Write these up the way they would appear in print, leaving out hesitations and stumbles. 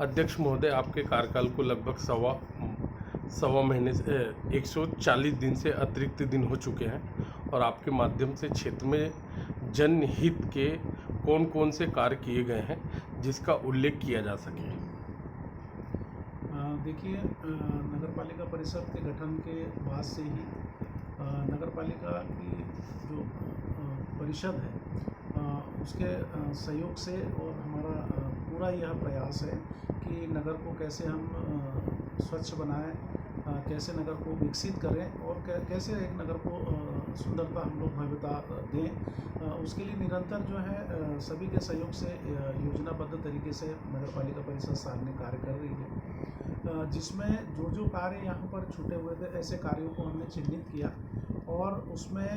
अध्यक्ष महोदय, आपके कार्यकाल को लगभग सवा सवा महीने से 140 दिन से अतिरिक्त दिन हो चुके हैं और आपके माध्यम से क्षेत्र में जनहित के कौन-कौन से कार्य किए गए हैं जिसका उल्लेख किया जा सके? देखिए, नगर पालिका परिषद के गठन के बाद से ही नगर पालिका की जो परिषद है उसके सहयोग से और हमारा पूरा यह प्रयास है कि नगर को कैसे हम स्वच्छ बनाएं, कैसे नगर को विकसित करें और कैसे एक नगर को सुंदरता हम लोग भव्यता दें। उसके लिए निरंतर जो है सभी के सहयोग से योजनाबद्ध तरीके से नगर पालिका परिषद सारनी कार्य कर रही है, जिसमें जो जो कार्य यहाँ पर छूटे हुए थे ऐसे कार्यों को हमने चिन्हित किया और उसमें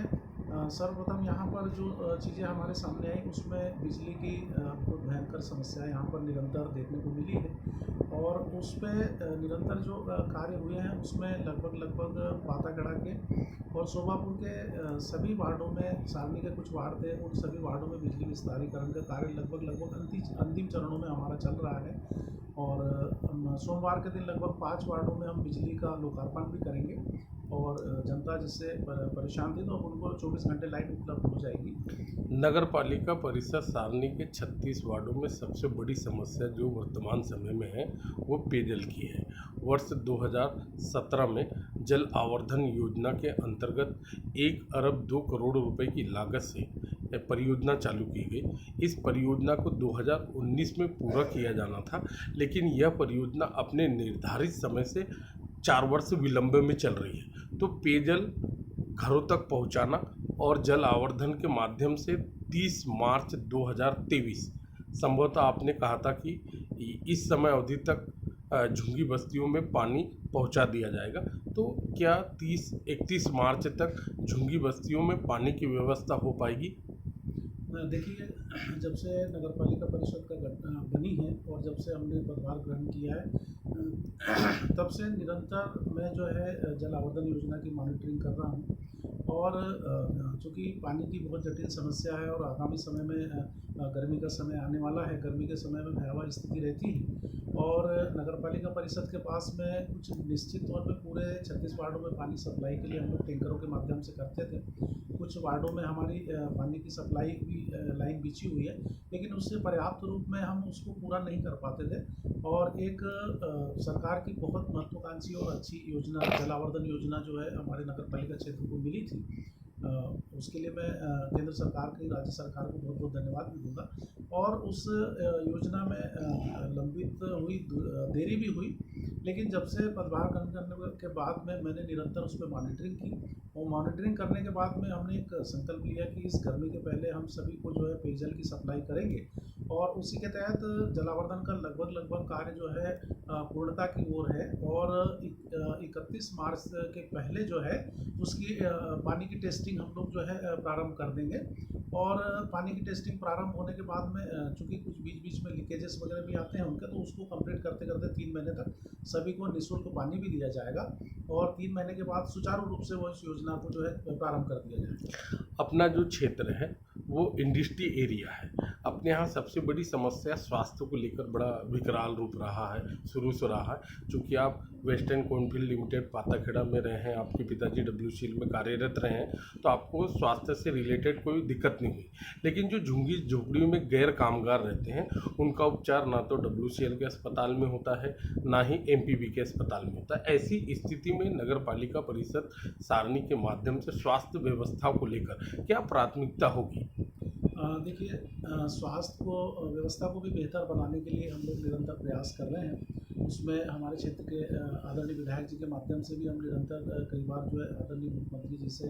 सर्वप्रथम यहाँ पर जो चीज़ें हमारे सामने आई उसमें बिजली की बहुत भयंकर समस्या यहाँ पर निरंतर देखने को मिली है और उस पर निरंतर जो कार्य हुए हैं उसमें लगभग पातागढ़ा के और शोभापुर के सभी वार्डों में, सारनी के कुछ वार्ड थे उन सभी वार्डों में बिजली विस्तारीकरण का कार्य लगभग अंतिम चरणों में हमारा चल रहा है और सोमवार के दिन लगभग 5 वार्डों में हम बिजली का लोकार्पण भी करेंगे और जनता जिससे परेशान थी तो उनको 24 घंटे लाइट उपलब्ध हो जाएगी। नगर पालिका परिषद सारनी के 36 वार्डों में सबसे बड़ी समस्या जो वर्तमान समय में है वो पेयजल की है। वर्ष 2017 में जल आवर्धन योजना के अंतर्गत 1 अरब 2 करोड़ रुपए की लागत से परियोजना चालू की गई। इस परियोजना को 2019 में पूरा किया जाना था, लेकिन यह परियोजना अपने निर्धारित समय से 4 वर्ष विलंब में चल रही है। तो पेयजल घरों तक पहुंचाना और जल आवर्धन के माध्यम से 30 मार्च 2023 संभवतः आपने कहा था कि इस समय अवधि तक झुग्गी बस्तियों में पानी पहुंचा दिया जाएगा। तो क्या 31 मार्च तक झुग्गी बस्तियों में पानी की व्यवस्था हो पाएगी? देखिए, जब से नगर पालिका परिषद का बनी है और जब से हमने पदभार ग्रहण किया है तब से निरंतर मैं जो है जल आवर्धन योजना की मॉनिटरिंग कर रहा हूँ और चूँकि पानी की बहुत जटिल समस्या है और आगामी समय में गर्मी का समय आने वाला है, गर्मी के समय में भयावह स्थिति रहती है और नगर पालिका परिषद के पास में कुछ निश्चित तौर पे पूरे 36 वार्डों में पानी सप्लाई के लिए हम लोग टैंकरों के माध्यम से करते थे। कुछ वार्डों में हमारी पानी की सप्लाई की लाइन बिछी हुई है, लेकिन उससे पर्याप्त रूप में हम उसको पूरा नहीं कर पाते थे और एक सरकार की बहुत महत्वाकांक्षी और अच्छी योजना जल आवर्धन योजना जो है हमारे नगर पालिका क्षेत्र को मिली थी। उसके लिए मैं केंद्र सरकार की, राज्य सरकार को बहुत बहुत धन्यवाद भी दूंगा और उस योजना में लंबित हुई, देरी भी हुई, लेकिन जब से पदभार ग्रहण करने के बाद में मैंने निरंतर उस पर मॉनिटरिंग की और मॉनिटरिंग करने के बाद में हमने एक संकल्प लिया कि इस गर्मी के पहले हम सभी को जो है पेयजल की सप्लाई करेंगे और उसी के तहत जलावर्धन का लगभग कार्य जो है पूर्णता की ओर है और 31 मार्च के पहले जो है उसकी पानी की टेस्टिंग हम लोग जो है प्रारंभ कर देंगे और पानी की टेस्टिंग प्रारंभ होने के बाद में चूँकि कुछ बीच में लीकेजेस वगैरह भी आते हैं उनके, तो उसको कंप्लीट करते 3 महीने तक सभी को निःशुल्क पानी भी दिया जाएगा और 3 महीने के बाद सुचारू रूप से वो इस योजना को जो है प्रारंभ कर दिया जाएगा। अपना जो क्षेत्र है वो इंडस्ट्री एरिया है। अपने यहाँ सबसे बड़ी समस्या स्वास्थ्य को लेकर बड़ा विकराल रूप रहा है, शुरू से रहा है। चूँकि आप वेस्टर्न कोलफील्ड लिमिटेड पाताखेड़ा में रहे हैं, आपके पिताजी WCL में कार्यरत रहे हैं, तो आपको स्वास्थ्य से रिलेटेड कोई दिक्कत नहीं हुई। लेकिन जो झुग्गी झोपड़ियों में गैर कामगार रहते हैं उनका उपचार ना तो WCL के अस्पताल में होता है, ना ही MPB के अस्पताल में होता है। ऐसी स्थिति में नगर पालिका परिषद सारनी के माध्यम से स्वास्थ्य व्यवस्था को लेकर क्या प्राथमिकता होगी? देखिए, स्वास्थ्य को व्यवस्था को भी बेहतर बनाने के लिए हम लोग निरंतर प्रयास कर रहे हैं। उसमें हमारे क्षेत्र के आदरणीय विधायक जी के माध्यम से भी हम निरंतर कई बार जो है आदरणीय मुख्यमंत्री जी से,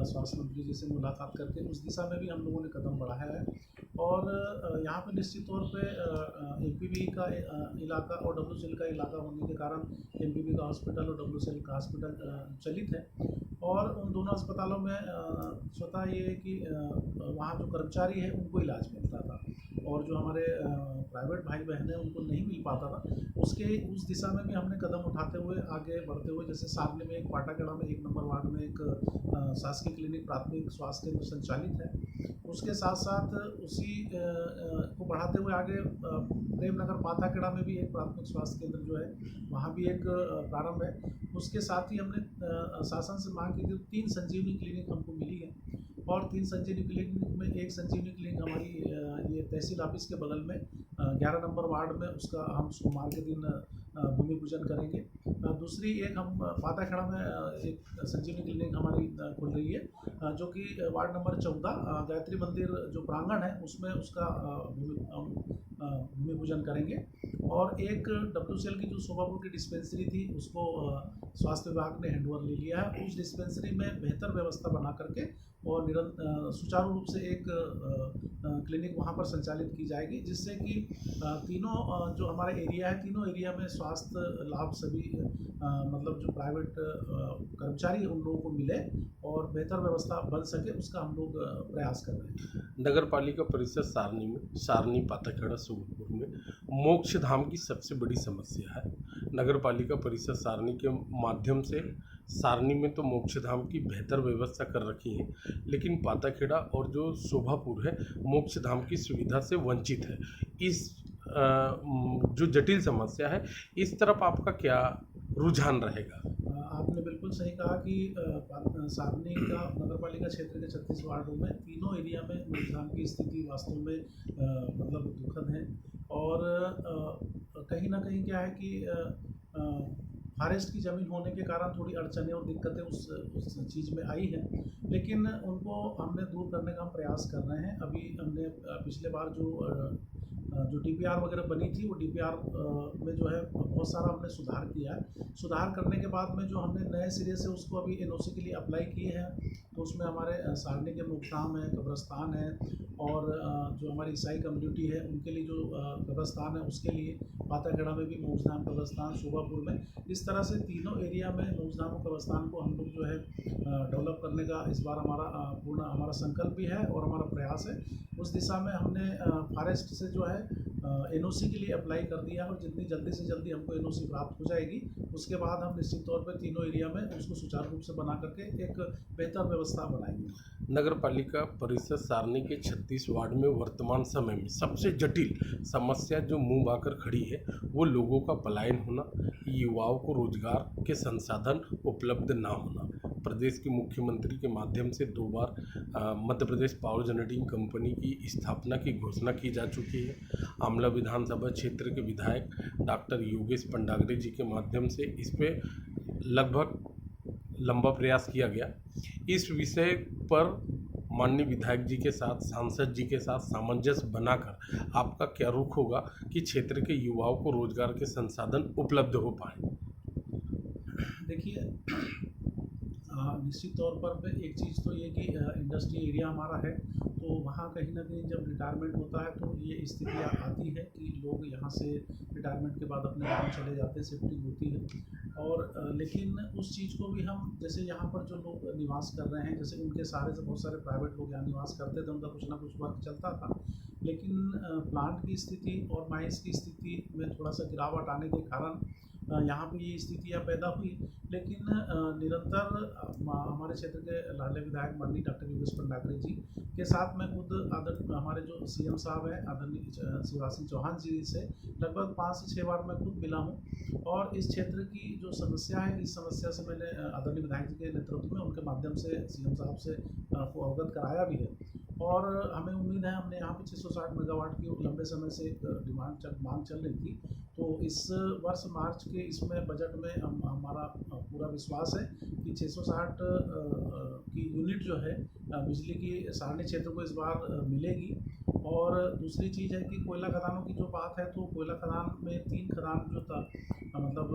स्वास्थ्य मंत्री जी से मुलाकात करके उस दिशा में भी हम लोगों ने कदम बढ़ाया है और यहाँ पर निश्चित तौर पे MPB का इलाका और WCL का इलाका होने के कारण MPB का हॉस्पिटल और WCL का हॉस्पिटल चलित है और उन दोनों अस्पतालों में स्वतः ये है कि वहाँ जो कर्मचारी है उनको इलाज मिलता था और जो हमारे प्राइवेट भाई बहन हैं उनको नहीं मिल पाता था, उस दिशा में भी हमने कदम उठाते हुए आगे बढ़ते हुए, जैसे सारनी में एक पाटागढ़ा में 1 नंबर वार्ड में एक शासकीय क्लिनिक प्राथमिक स्वास्थ्य केंद्र संचालित है। उसके साथ साथ उसी को बढ़ाते हुए आगे प्रेमनगर पाथाखेड़ा में भी एक प्राथमिक स्वास्थ्य केंद्र जो है वहाँ भी एक प्रारंभ है। उसके साथ ही हमने शासन से मांग की थी 3 संजीवनी क्लिनिक हमको मिली है, और 3 संजीवनी क्लिनिक में एक संजीवनी क्लिनिक हमारी ये तहसील ऑफिस के बगल में 11 नंबर वार्ड में, उसका हम सोमवार के दिन भूमि पूजन करेंगे। दूसरी एक हम पाथाखेड़ा में एक संजीवनी क्लिनिक हमारी खुल रही है, जो कि वार्ड नंबर 14 गायत्री मंदिर जो प्रांगण है उसमें उसका भूमि पूजन करेंगे। और एक WCL की जो शोभापुर की डिस्पेंसरी थी उसको स्वास्थ्य विभाग ने हैंडओवर ले लिया है। उस डिस्पेंसरी में बेहतर व्यवस्था बना करके और सुचारू रूप से एक क्लिनिक वहाँ पर संचालित की जाएगी, जिससे कि तीनों जो हमारा एरिया है, तीनों एरिया में स्वास्थ्य लाभ सभी मतलब जो प्राइवेट कर्मचारी हैं उन लोगों को मिले और बेहतर व्यवस्था बन सके, उसका हम लोग प्रयास कर रहे हैं। नगर पालिका परिषद सारनी में सारनी पाथाखेड़ा सूबपुर में मोक्ष धाम की सबसे बड़ी समस्या है। नगर पालिका परिषद सारनी के माध्यम से सारनी में तो मोक्ष धाम की बेहतर व्यवस्था कर रखी है, लेकिन पाथाखेड़ा और जो शोभापुर है मोक्ष धाम की सुविधा से वंचित है। इस जो जटिल समस्या है, इस तरफ आपका क्या रुझान रहेगा? आपने बिल्कुल सही कहा कि सारनी का नगर पालिका क्षेत्र के 36 वार्डों में तीनों एरिया में मोक्ष धाम की स्थिति वास्तव में मतलब दुखद है। और कहीं ना कहीं क्या है कि फॉरेस्ट की ज़मीन होने के कारण थोड़ी अड़चनें और दिक्कतें उस चीज़ में आई हैं, लेकिन उनको हमने दूर करने का हम प्रयास कर रहे हैं। अभी हमने पिछले बार जो DPR वगैरह बनी थी, वो DPR में जो है बहुत सारा हमने सुधार किया है। सुधार करने के बाद में जो हमने नए सिरे से उसको अभी NOC के लिए अप्लाई किए हैं, तो उसमें हमारे सारनी के मोक्षधाम है, कब्रस्तान है, और जो हमारी ईसाई कम्युनिटी है उनके लिए जो कब्रस्तान है उसके लिए पाथाखेड़ा में भी मोक्षधाम कब्रस्तान, शोभापुर में, इस तरह से तीनों एरिया में मोक्षधाम और कब्रस्तान को हम लोग जो है डेवलप करने का इस बार हमारा संकल्प भी है और हमारा प्रयास है। उस दिशा में हमने फॉरेस्ट से जो है NOC के लिए अप्लाई कर दिया है, और जितनी जल्दी से जल्दी हमको NOC प्राप्त हो जाएगी उसके बाद हम निश्चित तौर पर तीनों एरिया में उसको सुचारू रूप से बना करके एक बेहतर व्यवस्था बनाएंगे। नगर पालिका परिषद सारनी के 36 वार्ड में वर्तमान समय में सबसे जटिल समस्या जो मुंह बाकर खड़ी है वो लोगों का पलायन होना, युवाओं को रोजगार के संसाधन उपलब्ध ना होना। प्रदेश के मुख्यमंत्री के माध्यम से 2 बार Madhya Pradesh power generating company की स्थापना की घोषणा की जा चुकी है। आमला विधानसभा क्षेत्र के विधायक डॉक्टर योगेश पंडागरे जी के माध्यम से इस पे लगभग लंबा प्रयास किया गया। इस विषय पर माननीय विधायक जी के साथ, सांसद जी के साथ सामंजस्य बनाकर आपका क्या रुख होगा कि क्षेत्र के युवाओं को रोजगार के संसाधन उपलब्ध हो पाए? देखिए, निश्चित तौर पर एक चीज़ तो ये कि इंडस्ट्री एरिया हमारा है, तो वहाँ कहीं ना कहीं जब रिटायरमेंट होता है तो ये स्थितियाँ आती है कि लोग यहाँ से रिटायरमेंट के बाद अपने गाँव चले जाते हैं, शिफ्टिंग होती है। और लेकिन उस चीज़ को भी हम, जैसे यहाँ पर जो लोग निवास कर रहे हैं, जैसे उनके सहारे से बहुत सारे प्राइवेट लोग यहाँ निवास करते थे, उनका कुछ ना कुछ वर्क चलता था, लेकिन प्लांट की स्थिति और माइंस की स्थिति में थोड़ा सा गिरावट आने के कारण यहाँ पे ये स्थितियाँ पैदा हुई। लेकिन निरंतर हमारे क्षेत्र के लाडले विधायक माननीय डॉक्टर योगेश पंडागरे जी के साथ मैं खुद हमारे जो CM साहब हैं आदरणीय शिवराज सिंह चौहान जी से लगभग 5 से 6 बार मैं खुद मिला हूँ, और इस क्षेत्र की जो समस्या है, इस समस्या से मैंने आदरणीय विधायक जी के नेतृत्व में उनके माध्यम से CM साहब से को अवगत कराया भी है। और हमें उम्मीद है, हमने यहाँ पे 660 मेगावाट की लंबे समय से एक मांग चल रही थी, तो इस वर्ष मार्च के इसमें बजट में हमारा पूरा विश्वास है कि 660 की यूनिट जो है बिजली की सारनी क्षेत्र को इस बार मिलेगी। और दूसरी चीज़ है कि कोयला खदानों की जो बात है, तो कोयला खदान में 3 खदान जो था, मतलब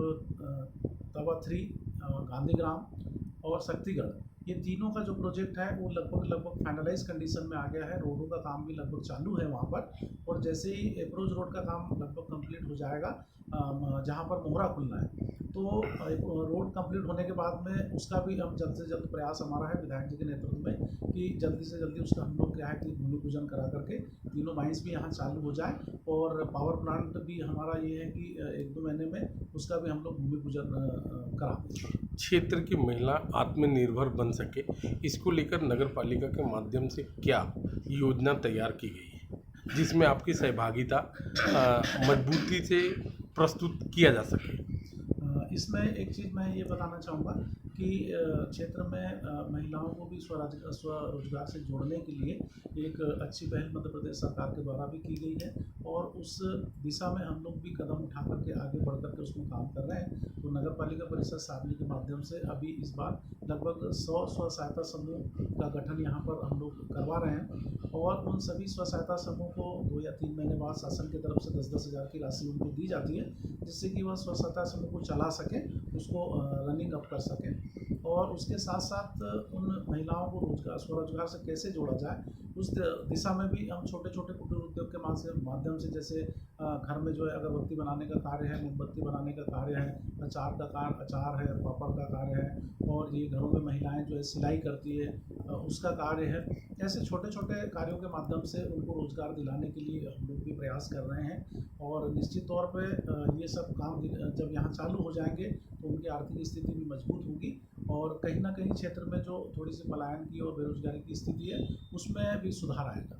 तवा 3, गांधीग्राम और शक्तिगढ़, ये तीनों का जो प्रोजेक्ट है वो लगभग फाइनलाइज कंडीशन में आ गया है। रोडों का काम भी लगभग चालू है वहाँ पर, और जैसे ही अप्रोच रोड का काम लगभग कंप्लीट हो जाएगा, जहाँ पर मोहरा खुलना है, तो एक रोड कंप्लीट होने के बाद में उसका भी हम जल्द से जल्द प्रयास हमारा है विधायक जी के नेतृत्व में कि जल्दी से जल्दी उसका हम लोग क्या है कि भूमि पूजन करा करके तीनों माइंस भी यहाँ चालू हो जाए और पावर प्लांट भी हमारा ये है कि 1-2 महीने में उसका भी हम लोग भूमि पूजन करा दें। क्षेत्र की महिला आत्मनिर्भर बन सके, इसको लेकर नगर पालिका के माध्यम से क्या योजना तैयार की गई है जिसमें आपकी सहभागिता मजबूती से प्रस्तुत किया जा सके? इसमें एक चीज़ मैं ये बताना चाहूँगा कि क्षेत्र में महिलाओं को भी स्वरोजगार से जोड़ने के लिए एक अच्छी पहल मध्य प्रदेश सरकार के द्वारा भी की गई है और उस दिशा में हम लोग भी कदम उठा करके आगे बढ़ करके उसमें काम कर रहे हैं। तो नगर पालिका परिषद सारनी के माध्यम से अभी इस बार लगभग 100 स्व सहायता समूह का गठन यहाँ पर हम लोग करवा रहे हैं और उन सभी स्व सहायता समूह को 2 या 3 महीने बाद शासन की तरफ से 10-10 हज़ार की राशि उनको दी जाती है जिससे कि वह स्व सहायता समूह को चला सकें, उसको रनिंग अप कर सकें और उसके साथ साथ उन महिलाओं को स्वरोजगार से कैसे जोड़ा जाए उस दिशा में भी हम छोटे छोटे कुटीर उद्योग के माध्यम से जैसे घर में जो है अगरबत्ती बनाने का कार्य है, मोमबत्ती बनाने का कार्य है, अचार है, पापड़ का कार्य है और ये घरों में महिलाएं जो है सिलाई करती है उसका कार्य है। ऐसे छोटे छोटे कार्यों के माध्यम से उनको रोज़गार दिलाने के लिए हम लोग भी प्रयास कर रहे हैं और निश्चित तौर पे ये सब काम जब यहाँ चालू हो जाएंगे तो उनकी आर्थिक स्थिति भी मजबूत होगी और कहीं ना कहीं क्षेत्र में जो थोड़ी सी पलायन की और बेरोजगारी की स्थिति है उसमें भी सुधार आएगा।